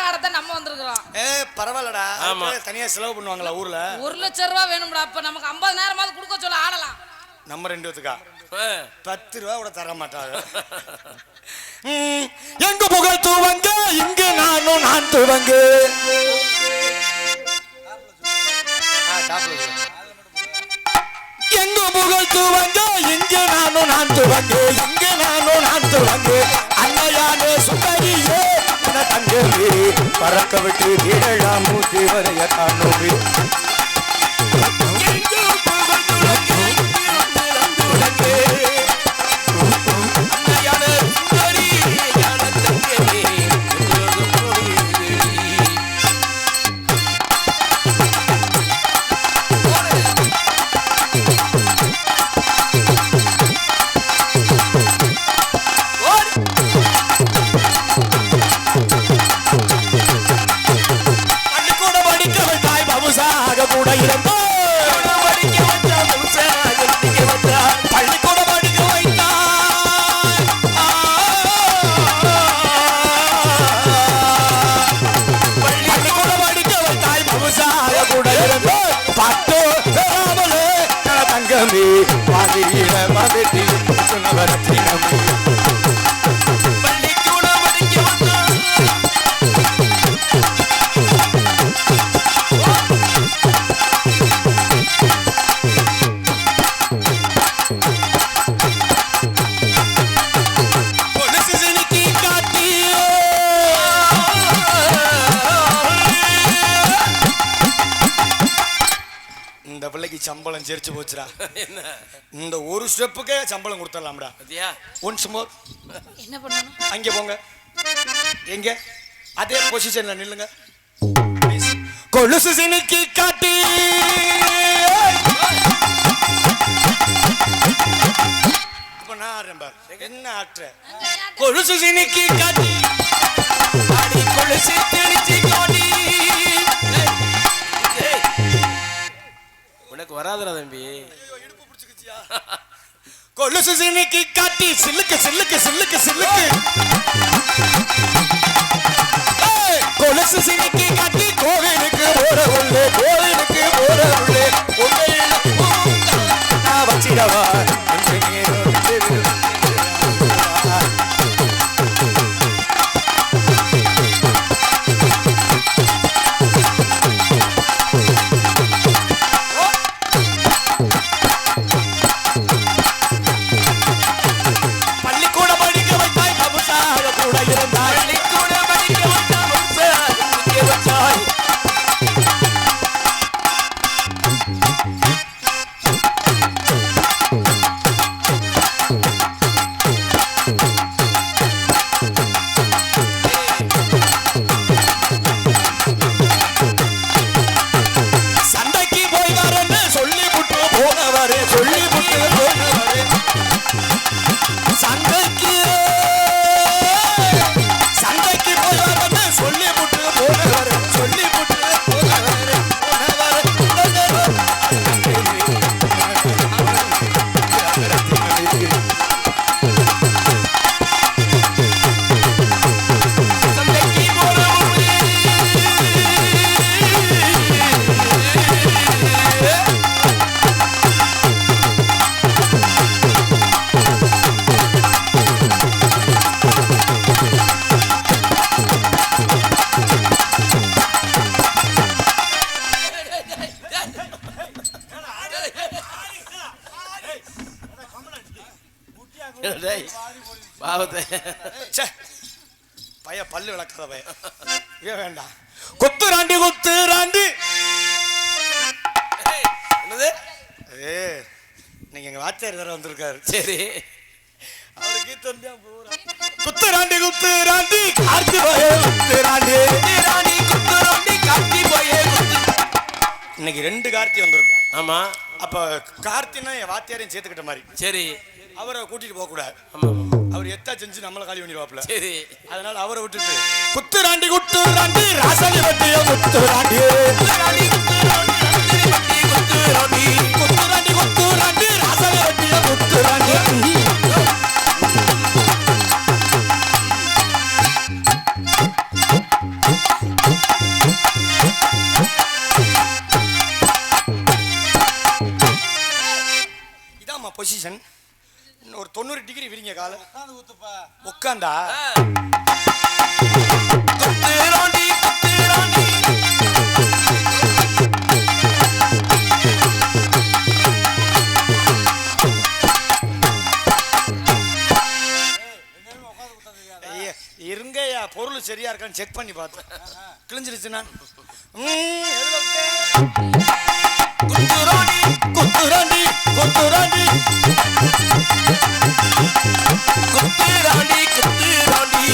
ஆமா. தனியா செலவு பண்ணுவாங்களா ஊர்ல? 1,00,000 ரூபாய் வேணும்டா. அப்ப நமக்கு 50,000 கொடுக்க சொல்ல ஆடலாம். நம்ம 2 பேத்துக்கா 10 ரூபா கூட தர மாட்டாங்க. எங்க புகழ் துவங்க இங்கு நான் துவங்க. எங்க புகழ் துவங்க இங்கு நான் துவங்க. இங்கு நான் துவங்க. அன்னையானே சுந்தரியே தங்கே பறக்க விட்டு ஏழாம் மூச்சு வரைய காணோமே. சம்பளம் சேர்த்து போச்சுடா. இந்த ஒரு ஸ்டெப்புக்கே சம்பளம் கொடுத்துடலாம்டா. Once more. என்ன பண்ணணும்? அங்கே போங்க. எங்க அதே பொசிஷன்ல நில்லுங்க. கொலுசு சினிக்கி காட்டி இப்ப நான் ஆடுறேன். என்ன ஆட்டுற? கொலுசு சினிக்கி காட்டி கொலுசு திணிச்சி காட்டி. உனக்கு வராதுடா தம்பி. கொலுசு சினிக்கி காட்டி சில்லுக்கு சில்லுக்கு சில்லுக்கு சில்லுக்கு. கொலுசு சினிக்கி காட்டி கோவிலுக்கு போற உள்ளே கோவிலுக்கு போற உள்ளே வச்சிடவா. பைய பல்லு விளக்காத பைய. ஏன் வேண்டாம்? குத்துராண்டி குத்துராண்டி. என்னது? நீங்க எங்க வாத்தியார் வேற வந்திருக்காரு. சரி, அவருக்கு குத்துராண்டி குத்துராண்டி கார்த்தி போயே குத்துராண்டி ராண்டி குத்துராண்டி கார்த்தி போயே. இன்னைக்கு 2 கார்த்தி வந்திருக்கும். ஆமா. அப்ப கார்த்தினா என் வாத்தியாரையும் சேர்த்துக்கிட்ட மாதிரி. சரி, அவரை கூட்டிட்டு போக கூடாது. அவர் எத்தா செஞ்சு நம்மள காலி பண்ணிடுவாப்ல. சரி, அதனால அவரை விட்டுட்டு குத்துராண்டி குத்துராண்டி ராசலி வட்டிய குத்துராண்டி குத்துராண்டி குத்துராண்டி குத்துராண்டி குத்துராண்டி ராசலி வட்டிய குத்துராண்டி. விரிங்க கால உட்காந்து ஊத்துப்பா. உட்காந்தா குத்துறாண்டி குத்துறாண்டி என்னையுமே உட்காந்து ஊத்தாதீங்க. ஐயா, இருங்கய்யா பொருள் சரியா இருக்கான்னு செக் பண்ணி பார்த்தேன் கிழிஞ்சிருச்சுன்னா எதுல விட்டேன்? குத்துறாண்டி குத்துறாண்டி குத்துறாண்டி குத்துறாண்டி குத்துறாண்டி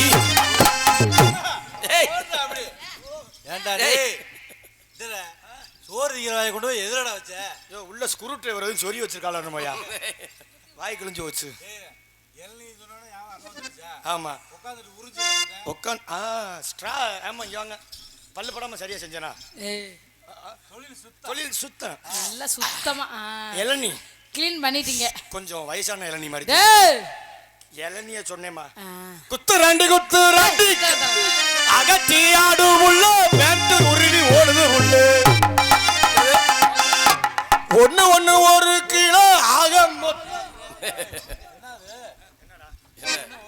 ஏய் போடுறா அப்படி. ஏன்டா ஏய். டேய்? இதுல சோறு திங்கிற வாயை கொண்டு போய் எதுலடா வச்ச? ஐயோ, உள்ள ஸ்க்ரூ டிரைவர் வந்து சொறி வச்சிருக்காளா நம்மயா வாய் கிழிஞ்சு வச்சு ஏய், இளநீ சொன்னோனே ஞாபகம் அங்க வந்துருச்சா? ஆமா உட்காந்துட்டு உறிஞ்சு வச்சுட்டேன். உட்காந்து ஸ்ட்ரா ஆமா இங்க பல்லு படாம சரியா செஞ்சனா ஏய், தொழில் சுத்தம். தொழில் சுத்தம் நல்லா சுத்தமா இளநீ க்ளீன் பண்ணிட்டீங்க. கொஞ்சம் வயசான இளநீ மாதிரி டேய் இளநிய சொன்னேமா ஆ. குத்துறாண்டி குத்துறாண்டி அகற்றி ஆடும் உள்ள பேண்ட் உருவி ஓடுது உள்ள ஒண்ணு ஒண்ணு ஒரு கிலோ ஆக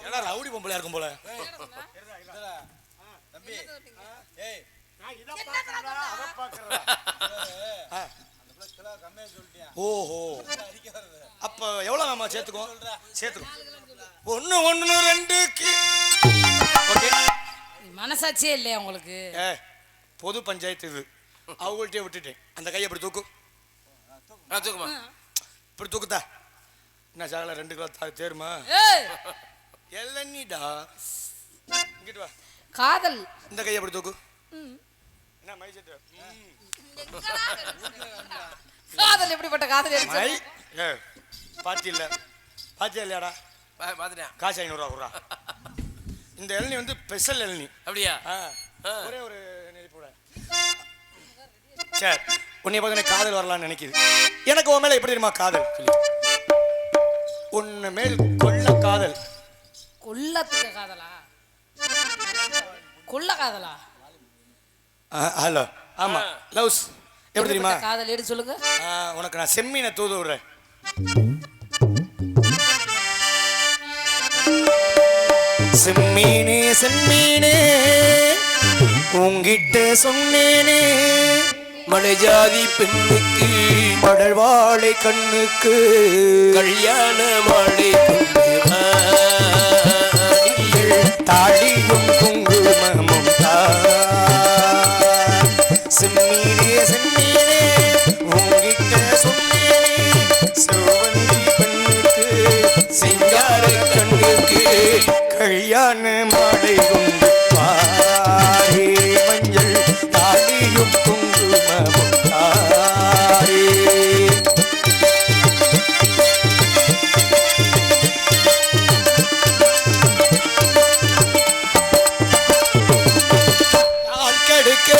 ஏன்னா ரவுடி பொம்பளையா இருக்கும் போல இதுல, தம்பி, ஏய், அந்த பிள்ளை கிலோ கம்மியா சொல்லிட்டியா? ஓஹோ அடிக்க வருது. அப்ப எவ்வளவு நம்ம சேர்த்துக்கோ சேர்த்துக்கோ ஒண்ணு ஒண்ணு ரெண்டு ஓகே மனசாட்சியே இல்லையா உங்களுக்கு? ஏ பொது பஞ்சாயத்து இது அவங்கள்ட்டே விட்டுட்டேன் அந்த கையை இப்படி தூக்கு தூக்குமா இப்படி தூக்குத்தா என்ன சாகல 2 கிலோ தேருமா ஏய் எல்லன்னிடா இங்கிட்டு வா காதல் இந்த கையை அப்படி தூக்கு என்ன மை செட்டு காதல் எப்படிப்பட்ட காதல் மை எடுத்து ஏ பாத்தி இல்ல பாத்தியா இல்லையாடா பாத்துட்டேன் காசு 500 ரூபா குடுறா இந்த இளநீ வந்து ஸ்பெஷல் இளநீ அப்படியா ஒரே ஒரு நெருப்போட சரி உன்னை பார்த்து காதல் வரலாம்னு நினைக்குது எனக்கு உன் மேல எப்படி தெரியுமா காதல் உன்னை மேல் கொள்ள காதல் கொல்லத்துக்கு காதலா? கொல்ல காதலா? ஹலோ ஆமா லவ்ஸ் எப்படி தெரியுமா எப்படிப்பட்ட காதல் எடுத்து சொல்லுங்க. உனக்கு நான் செம்மீனை தூது விடுறேன் செம்மீனே செம்மீனே உங்கிட்ட சொன்னேனே மலைஜாதி பெண்ணுக்கு மடல் வாழை கண்ணுக்கு கல்யாண மாலை கொண்டு வா. தாடியும் குங்குமமும் செம்மீனே செம்மீனே உங்கிட்ட சொன்னேனே செவ்வந்தி பெண்ணுக்கு சிங்கார கண்ணுக்கு கல்யாண மாலை கொண்டு பாரே மஞ்சள் தாலியும் குங்குமமும் தாரே நாள் கெடுக்க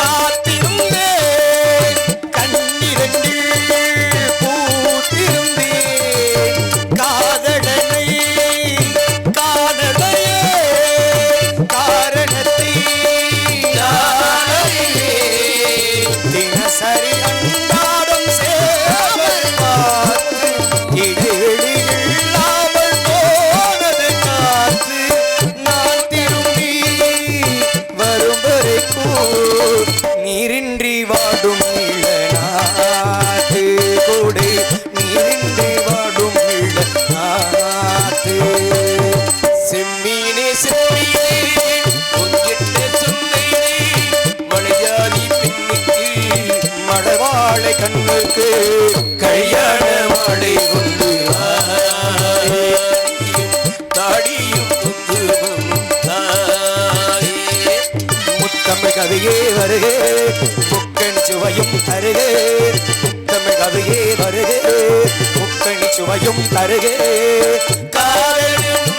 காத்திருந்தேன் கண்ணிரண்டில் பூத்திருந்தேன் காதலனை காதலையே காரணத்தை தினசரி அன்றாடம் சேவல் பார்த்து இடைவெளி இல்லாமல் போனது காத்து நான் திரும்பி வரும் வரைக்கும் நீரின்றி வாடும் இளநாட்டு கொடை நீரின்றி வாடும் இளநாட்டு செம்மீனே செம்மீனே உன்கிட்ட சொன்னேனே மலைஜாதி பெண்ணுக்கு மடவாழை கண்ணுக்கு கல்யாண மாலை கொண்டு வா. தாடியும் குங்குமமும் தாயே. முத்தமிழ் கவியே வருகே முக்கணி சுவையும் தருகே முத்தமிழ் கவியே வருகே முக்கணி சுவையும் தருகே காதலும்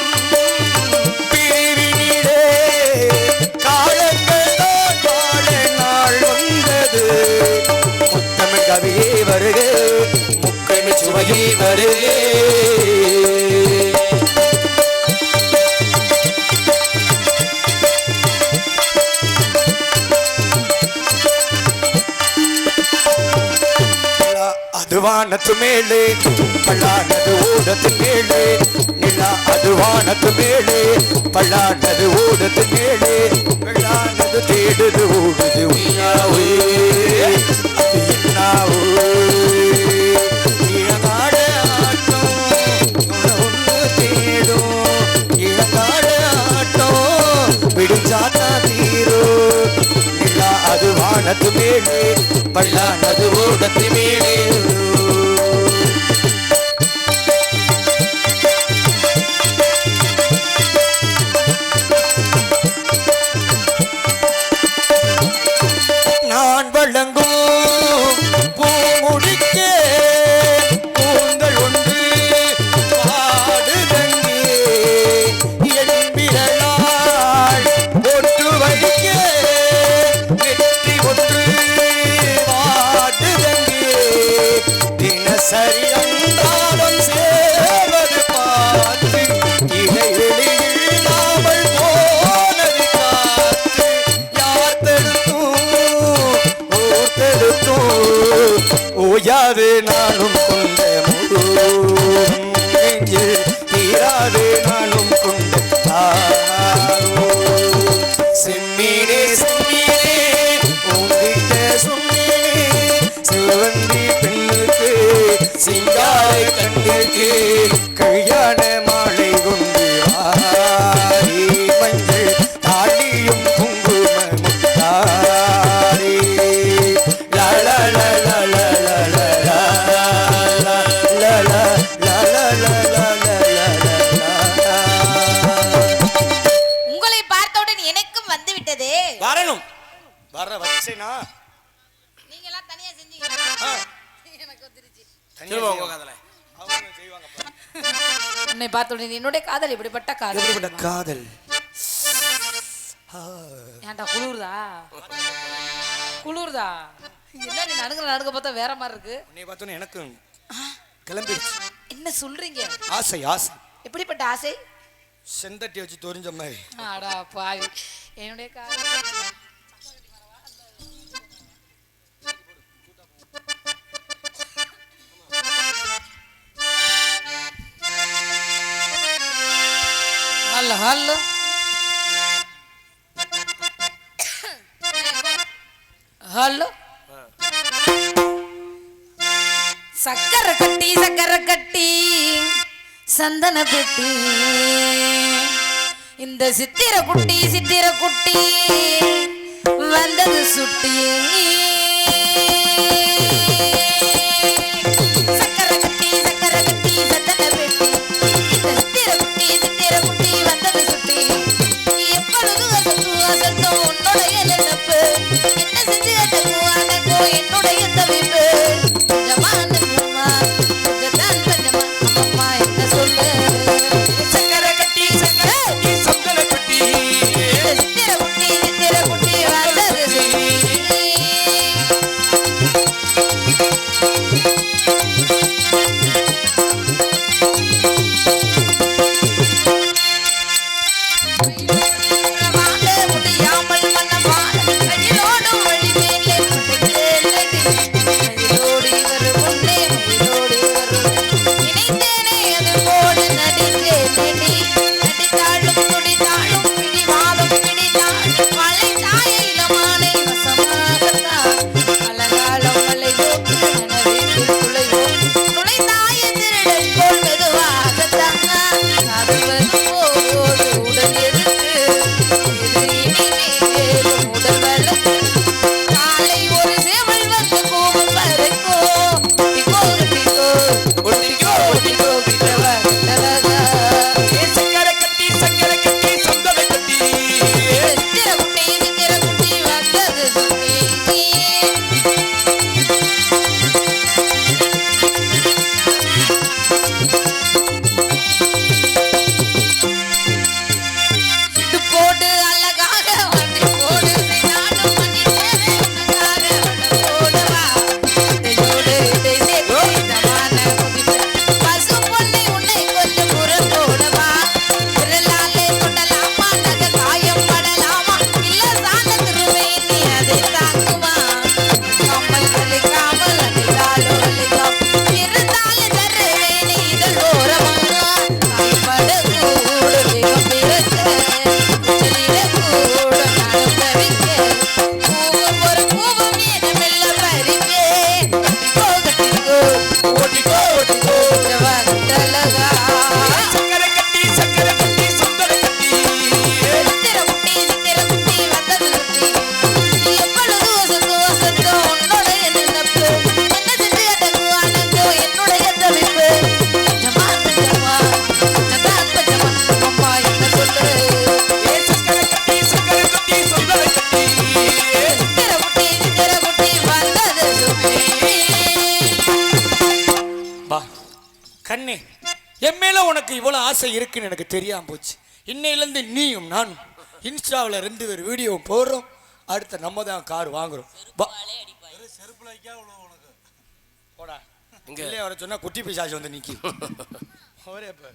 பிரிவினிலே காலங்கள் தான் வாழ நாள் வந்தது முத்தமிழ் கவியே வருகே முக்கணி சுவையும் வருகே அதுவான வானத்து மேலே பல்லானது ஓடத்து மேலே நிலா அது வானத்து மேலே பல்லானது ஓடத்து மேலே வெள்ளானது தேடுது ஓடுது உய்யாவே அது என்னாவோ இளங்காடு ஆட்டம் ஒன்று தேடும் இளங்காடு ஆட்டம் விடுஞ்சாத்தா தீரோ நிலா அது வானத்து மேலே பல்லானது ஓடத்து மேலே நான் வழங்கும் பூமுடிக்க கூந்தல் ஒன்று பாடுதங்கே எண்பிரலால் ஒட்டு வைக்க வெற்றி ஒன்று வாடுதங்கே தினசரி அன்றாடம் சேர்வது பார்த்து இடைவெளியில் இல்லாமல் போனது காத்து யார் தடுத்தும் ஓயாது நானும் கொண்ட முழு நெஞ்சில் தீராது நானும் கொண்ட செம்மீனே செம்மீனே உங்கிட்ட சொன்னேனே சிவந்தி பெண்ணுக்கு சிங்கார கண்ணுக்கு கல்யாண மாலை கொண்டு ஆரி மஞ்சள் தாலியும் குங்குமமும் தாரி லா லா லா லா லா லா லா லா லா லா லா லா லா. உங்களை பார்த்தவுடன் எனக்கும் வந்து விட்டதே. வரணும் வர வச்சேனா நீங்க எல்லாம் தனியா செஞ்சீங்க. எனக்கு வந்துருச்சு. சொல்லுங்க உங்க காதல. அவங்க செய்வாங்க. உன்னை பார்த்தவுடன் என்னுடைய காதல் எப்படிப்பட்ட காதல்? எப்படிப்பட்ட காதல் ஏன்டா குளிருதா? குளிருதா? என்ன நீ நடுங்க பார்த்தா வேற மாதிரி இருக்கு. உன்னை பார்த்தோன்னே எனக்கு கிளம்பிடுச்சு. என்ன சொல்றீங்க? ஆசை ஆசை எப்படிப்பட்ட ஆசை? செந்தட்டி வச்சு தொரிஞ்ச மாதிரி. அடா பாவி. என்னுடைய காதல் ஹலோ ஹலோ ஹலோ சக்கரை கட்டி சந்தன பெட்டி இந்த சித்திர குட்டி வந்தது சுட்டி சக்கரை கட்டி சந்தன பெட்டி இந்த சித்திர குட்டி வந்தது சுட்டி எப்பொழுது அசத்தும் உன்னுடைய நினைப்பு என்ன செஞ்சு அடக்கும் என்னுடைய தவிப்பு ஜமானமா ஜதான் பஞ்சமா அம்மா என்ன சொல்லு சக்கரை கட்டி சந்தன கட்டி சித்திர குட்டி வந்தது சுட்டி வாழ முடியாமல் மனவாழ கையிலோடும் வழி மேலே புதைந்தேனடி. மயிலோடி வரும் முன்னே மயிலோடி வரும் நினைத்தேனே அதுபோடு நடித்தேனடி. நடித்தாளும் துடித்தாளும் பிடிவாலும் பிடித்தாள் மழை தாய இளமானை வசமாகத்தான் அலங்காலம் மலை போக்கு என வீட்டில் நுழைந்தாய திருடல் போல் மெதுவாகத்தான் காதல் வரும் போது உடல் எதிர்த்து மேலும் உடல் வளர்த்து காலை ஒரு சேவல் வந்து கூவும் வரைக்கோ டிகோ டிகோ ஒட்டிக்கோ ஒட்டிக்கோ கிட்டவா கிட்டவா கண்ணே, என் மேல உனக்கு இவ்வளவு ஆசை இருக்குன்னு எனக்கு தெரியாம போச்சு. இன்னையிலேருந்து நீயும் நானும் இன்ஸ்டாவில் 2 பேர் வீடியோ போடுறோம். அடுத்த நம்ம தான் கார் வாங்குறோம். செருப்புல வைக்கா உனக்கு போடா இங்க இல்லையே வர சொன்னா குட்டி பிசாசு வந்து நிக்கி. ஒரே இப்ப